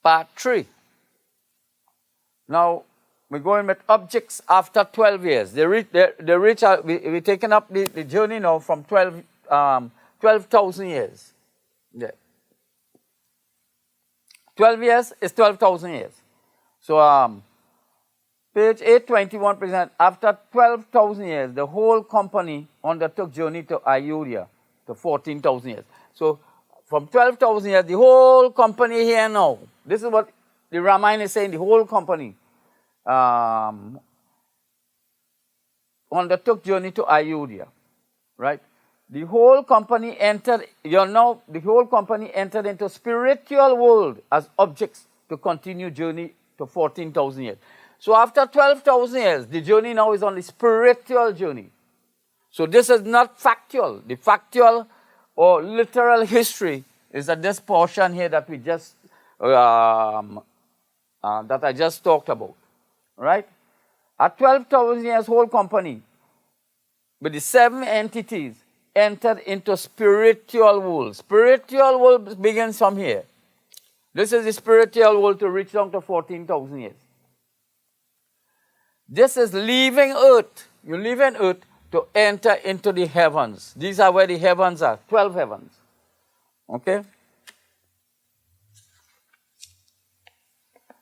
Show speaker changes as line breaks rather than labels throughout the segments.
Part 3. Now, we're going with objects after 12 years. We're taking up the journey now from 12,000 years. Yeah. 12 years is 12,000 years. So, page 821 presents, after 12,000 years, the whole company undertook journey to Ayodhya, to 14,000 years. So, from 12,000 years, the whole company here now, this is what the Ramayan is saying, the whole company undertook journey to Ayodhya, right? The whole company entered, the whole company entered into spiritual world as objects to continue journey to 14,000 years. So after 12,000 years, the journey now is on the spiritual journey. So this is not factual. The factual or literal history is at this portion here that we just that I just talked about, right? At 12,000 years, whole company with the 7 entities entered into spiritual world. Spiritual world begins from here. This is the spiritual world to reach down to 14,000 years. This is leaving earth. You leave in earth to enter into the heavens. These are where the heavens are, 12 heavens. Okay?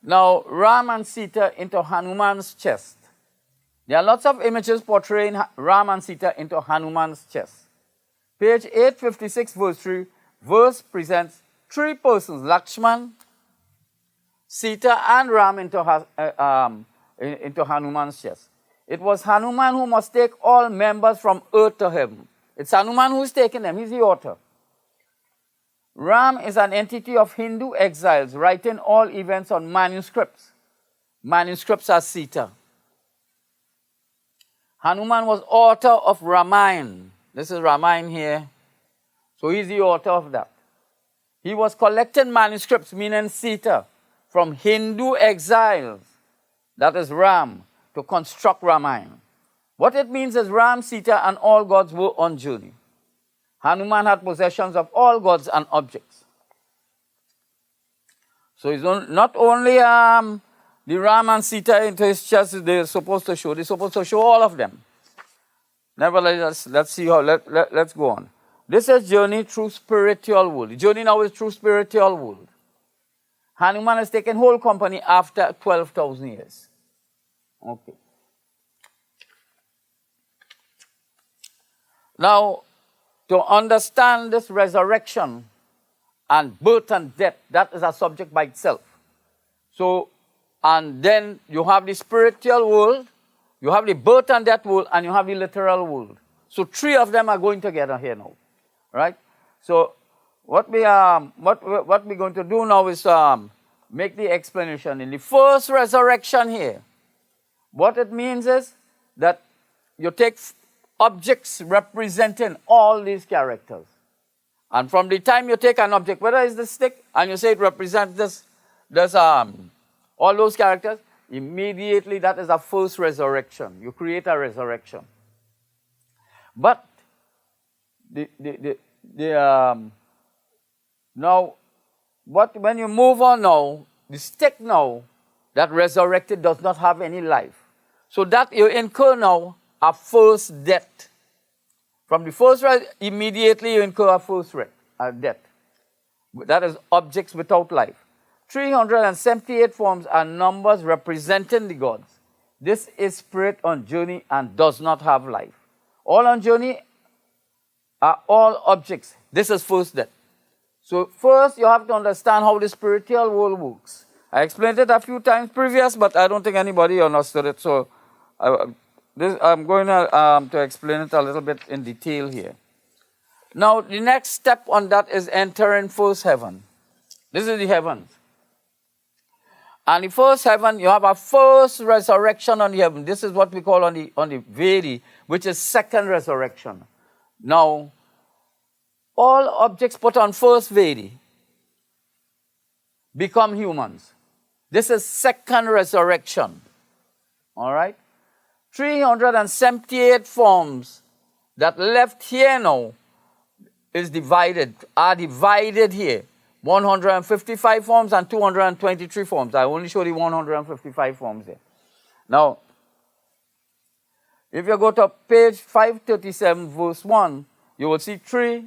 Now, Ram and Sita into Hanuman's chest. There are lots of images portraying Ram and Sita into Hanuman's chest. Page 856, verse 3, verse presents 3 persons, Lakshman, Sita, and Ram into Hanuman's chest. It was Hanuman who must take all members from earth to heaven. It's Hanuman who's taking them. He's the author. Ram is an entity of Hindu exiles writing all events on manuscripts. Manuscripts are Sita. Hanuman was author of Ramayan. This is Ramayan here. So he's the author of that. He was collecting manuscripts, meaning Sita, from Hindu exiles. That is Ram, to construct Ramayan. What it means is Ram, Sita, and all gods were on journey. Hanuman had possessions of all gods and objects. So it's not only the Ram and Sita into his chest they're supposed to show all of them. Nevertheless, let's see how, let's go on. This is journey through spiritual world. The journey now is through spiritual world. Hanuman has taken whole company after 12,000 years. Okay. Now, to understand this resurrection and birth and death, that is a subject by itself. So, and then you have the spiritual world, you have the birth and death world, and you have the literal world. So 3 of them are going together here now, right? So what we're going to do now is make the explanation. In the first resurrection here, what it means is that you take objects representing all these characters. And from the time you take an object, whether it's the stick, and you say it represents all those characters, immediately that is a first resurrection. You create a resurrection. But now, when you move on now, the stick now that resurrected does not have any life. So that you incur now a first death. From the first immediately you incur a first death. That is objects without life. 378 forms are numbers representing the gods. This is spirit on journey and does not have life. All on journey are all objects. This is first death. So first you have to understand how the spiritual world works. I explained it a few times previous, but I don't think anybody understood it. So I'm going to explain it a little bit in detail here. Now the next step on that is entering first heaven. This is the heavens. And the first heaven, you have a first resurrection on the heaven. This is what we call on the Vedi, which is second resurrection. Now, all objects put on first Vedi become humans. This is second resurrection. All right? 378 forms that left here now are divided here. 155 forms and 223 forms. I only show the 155 forms there. Now, if you go to page 537, verse 1, you will see 3,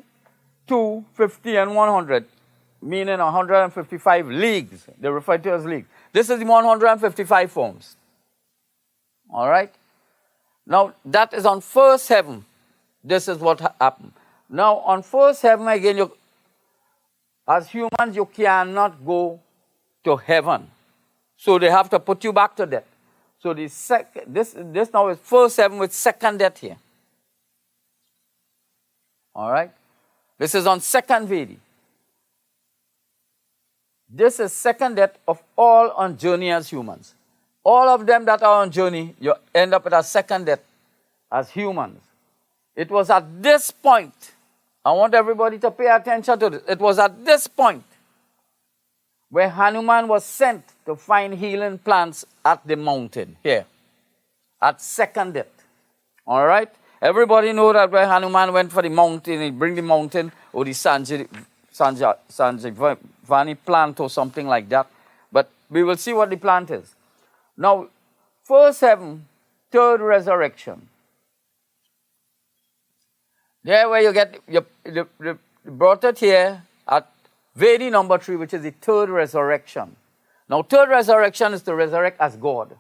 2, 50, and 100, meaning 155 leagues. They refer to as leagues. This is the 155 forms. All right? Now, that is on first heaven. This is what happened. Now, on first heaven, again, as humans, you cannot go to heaven. So they have to put you back to death. So this now is first heaven with second death here. All right? This is on second Vedi. This is second death of all on journey as humans. All of them that are on journey, you end up with a second death as humans. It was at this point, I want everybody to pay attention to this. It was at this point where Hanuman was sent to find healing plants at the mountain here, at second death. All right? Everybody know that when Hanuman went for the mountain, he bring the mountain or the Sanjivani plant or something like that. But we will see what the plant is. Now, first heaven, third resurrection. There where you get, you brought it here at Vedi number 3, which is the third resurrection. Now, third resurrection is to resurrect as God,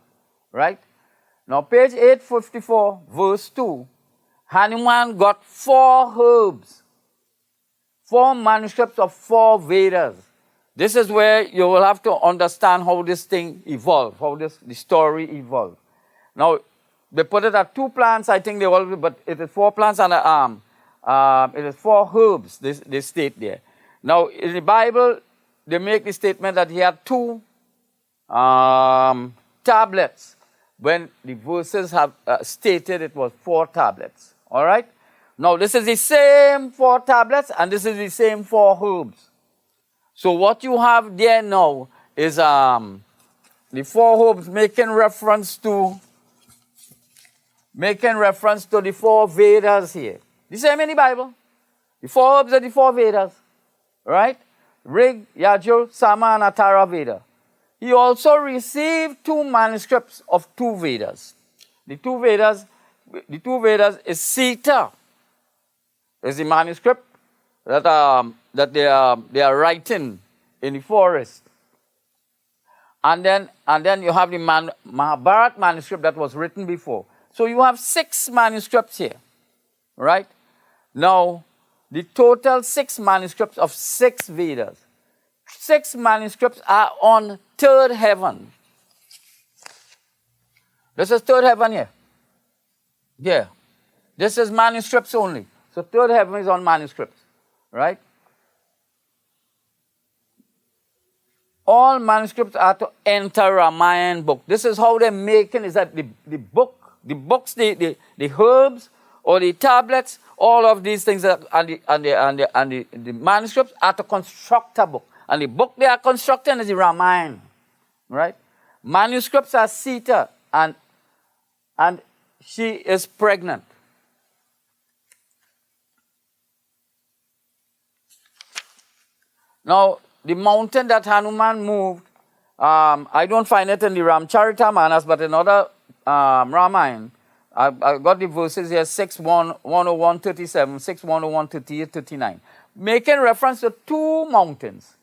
right? Now, page 854, verse 2, Hanuman got 4 herbs, 4 manuscripts of 4 Vedas. This is where you will have to understand how this thing evolved, how the story evolved. Now, they put it at 2 plants, I think they all, but it is 4 plants and it is 4 herbs, they state there. Now, in the Bible, they make the statement that he had 2 tablets, when the verses have stated it was 4 tablets. All right? Now, this is the same 4 tablets, and this is the same 4 herbs. So what you have there now is the 4 herbs making reference to the 4 Vedas here. The same in the Bible. The 4 herbs are the 4 Vedas. Right? Rig, Yajur, Sama, and Atara Veda. He also received 2 manuscripts of 2 Vedas. The two Vedas is Sita. Is the manuscript that they are writing in the forest. And then you have the Mahabharata manuscript that was written before. So you have 6 manuscripts here. Right? Now, the total 6 manuscripts of 6 Vedas. 6 manuscripts are on third heaven. This is third heaven here. Yeah. This is manuscripts only. So third heaven is on manuscripts. Right? All manuscripts are to enter Ramayan book. This is how they're making, is that the books, the herbs, or the tablets, all of these things and the manuscripts are to construct a book. And the book they are constructing is the Ramayan. Right? Manuscripts are Sita, and she is pregnant. Now, the mountain that Hanuman moved, I don't find it in the Ramcharitamanas, but in other Ramayan, I've got the verses here, 6:101, 37, 6:101, 38, 39, making reference to 2 mountains.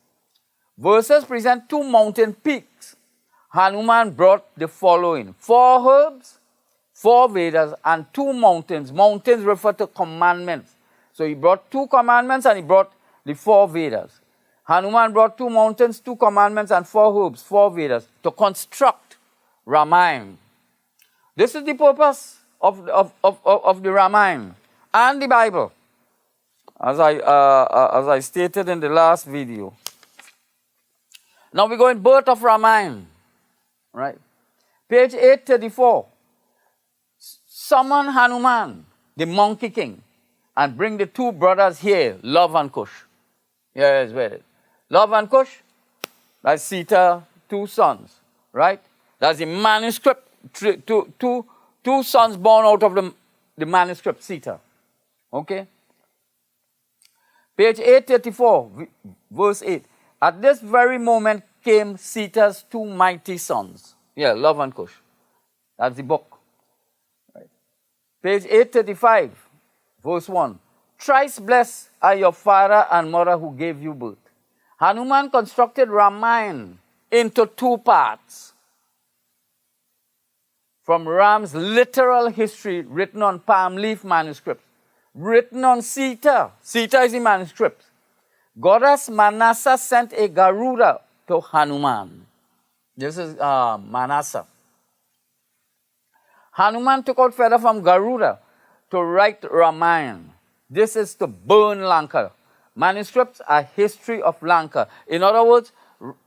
Verses present 2 mountain peaks. Hanuman brought the following: 4 herbs, 4 Vedas, and 2 mountains. Mountains refer to commandments. So he brought 2 commandments and he brought the 4 Vedas. Hanuman brought 2 mountains, 2 commandments, and 4 herbs, 4 Vedas, to construct Ramayan. This is the purpose of the Ramayan and the Bible, as I stated in the last video. Now we go in birth of Ramayan, right? Page 834. Summon Hanuman, the monkey king, and bring the 2 brothers here, Love and Kush. Here is where it is. Love and Kush, that's Sita, 2 sons, right? That's the manuscript, 2 sons born out of the manuscript, Sita. Okay? Page 834, verse 8. At this very moment came Sita's two mighty sons. Yeah, Love and Kush. That's the book. Right. Page 835, verse 1. Thrice blessed are your father and mother who gave you birth. Hanuman constructed Ramayan into two parts. From Ram's literal history written on palm leaf manuscripts, written on Sita. Sita is the manuscript. Goddess Manasa sent a Garuda to Hanuman. This is Manasa. Hanuman took out feather from Garuda to write Ramayan. This is to burn Lanka. Manuscripts are history of Lanka. In other words,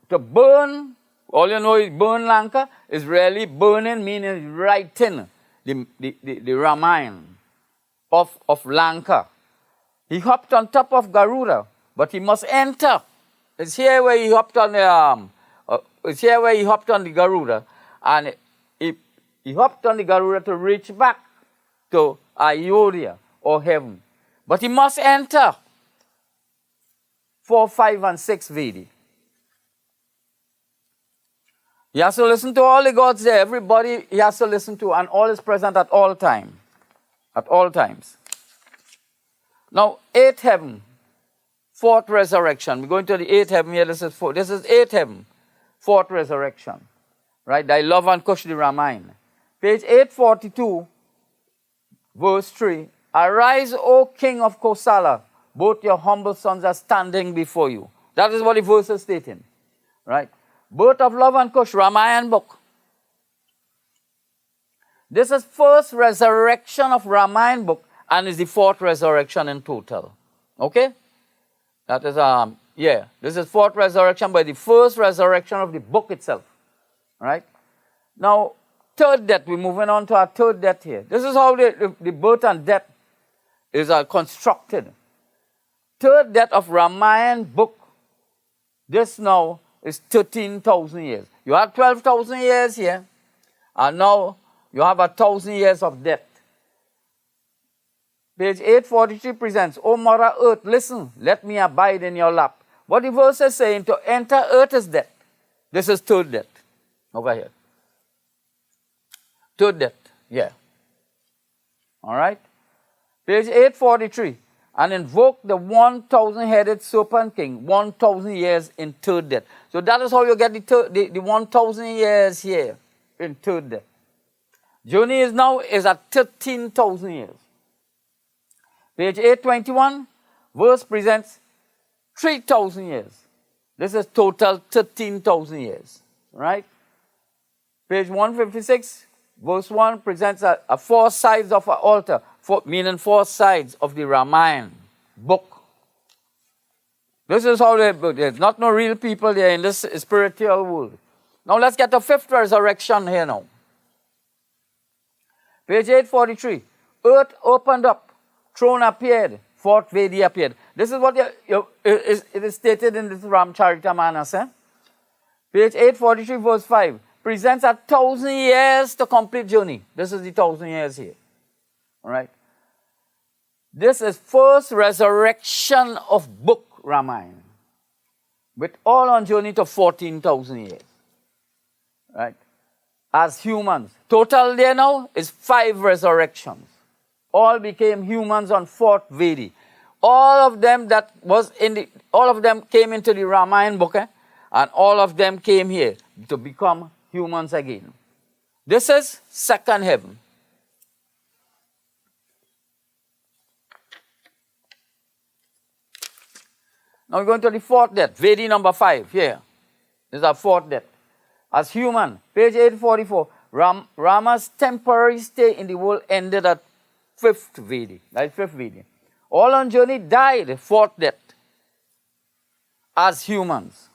to burn, all you know is burn Lanka, is really burning, meaning writing the Ramayan of Lanka. He hopped on top of Garuda, but he must enter. It's here where he hopped on the Garuda, and he hopped on the Garuda to reach back to Ayodhya or heaven. But he must enter 4, 5, and 6 VD. He has to listen to all the gods there. Everybody he has to listen to, and all is present at all time. At all times. Now, 8th heaven, 4th resurrection. We're going to the 8th heaven here. This is 8th heaven, 4th resurrection. Right? Thy love and Kush the Ramayan. Page 842, verse 3. Arise, O king of Kosala. Both your humble sons are standing before you. That is what the verse is stating. Right? Birth of Love and Kush, Ramayan book. This is first resurrection of Ramayan book and is the 4th resurrection in total. Okay? That is, this is 4th resurrection, but the first resurrection of the book itself. Right? Now, 3rd death, we're moving on to our 3rd death here. This is how the birth and death is constructed. 3rd death of Ramayan book. This now is 13,000 years. You have 12,000 years here, and now you have 1,000 years of death. Page 843 presents, O Mother Earth, listen, let me abide in your lap. What the verse is saying, to enter earth is death. This is 3rd death. Over here. 3rd death. Yeah. All right. Page 843. And invoke the 1,000-headed serpent king, 1,000 years in 3rd death. So that is how you get the 1,000 years here in 3rd death. Journey is at 13,000 years. Page 821, verse presents 3,000 years. This is total 13,000 years. Right? Page 156, verse 1 presents 4 sides of an altar, meaning 4 sides of the Ramayan book. This is how there's not no real people there in this spiritual world. Now let's get the 5th resurrection here now. Page 843. Earth opened up, throne appeared, 4th Vedi appeared. This is what it is stated in this Ramcharitammanas. Page 843, verse 5. Presents 1,000 years to complete journey. This is the 1,000 years here. All right. This is first resurrection of book Ramayan. With all on journey to 14,000 years. Right. As humans. Total there now is 5 resurrections. All became humans on 4th Vedi. All of them came into the Ramayan book, and all of them came here to become humans again. This is 2nd heaven. Now we're going to the 4th death, Vedi number 5 here. This is our 4th death. As human, page 844, Rama's temporary stay in the world ended at 5th Vedi. That's 5th Vedi. All on journey died, 4th death. As humans.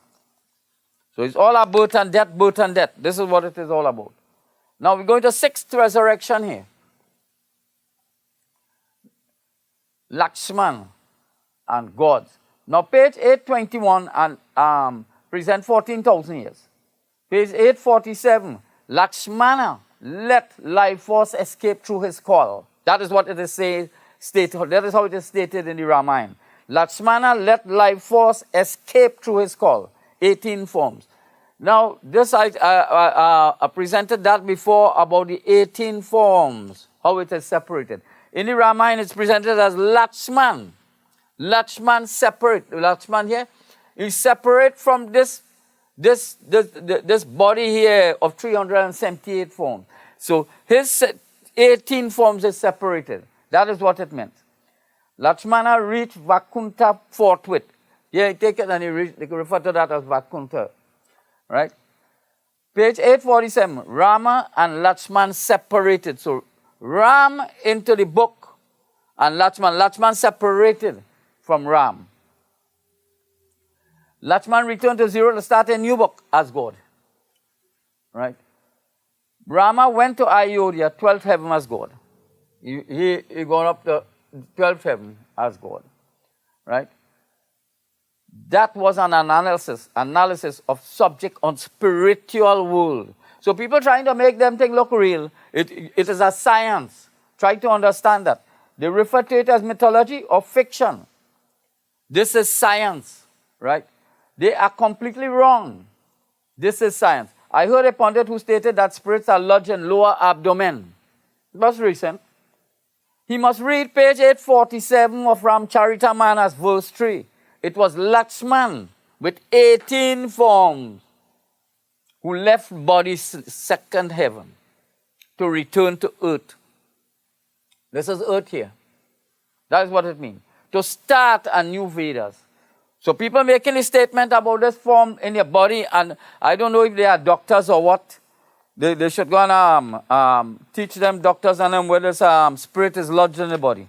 So it's all about birth and death, birth and death. This is what it is all about. Now we're going to 6th resurrection here. Lakshman and gods. Now page 821 and present 14,000 years. Page 847, Lakshmana let life force escape through his call. That is what it is stated. That is how it is stated in the Ramayan. Lakshmana let life force escape through his call. 18 forms. Now, this I presented that before about the 18 forms, how it is separated. In the Ramayan, it's presented as Lakshman. Lakshman separate. Lakshman here is separate from this body here of 378 forms. So his 18 forms is separated. That is what it meant. Lakshmana reached Vakunta forthwith. Yeah, take it and they refer to that as Vakunta. Right? Page 847. Rama and Lakshman separated. So Ram into the book and Lakshman separated from Ram. Lakshman returned to zero to start a new book as God. Right? Rama went to Ayodhya, 12th heaven as God. He gone up to 12th heaven as God. Right? That was an analysis of subject on spiritual world. So people trying to make them thing look real, it is a science. Try to understand that. They refer to it as mythology or fiction. This is science, right? They are completely wrong. This is science. I heard a pundit who stated that spirits are lodged in lower abdomen. It was recent. He must read page 847 of Ramcharitamanas, verse 3. It was Lakshman with 18 forms who left body's second heaven to return to earth. This is earth here. That is what it means. To start a new Vedas. So people making a statement about this form in your body, and I don't know if they are doctors or what. They should go and teach them, doctors and them, whether spirit is lodged in the body.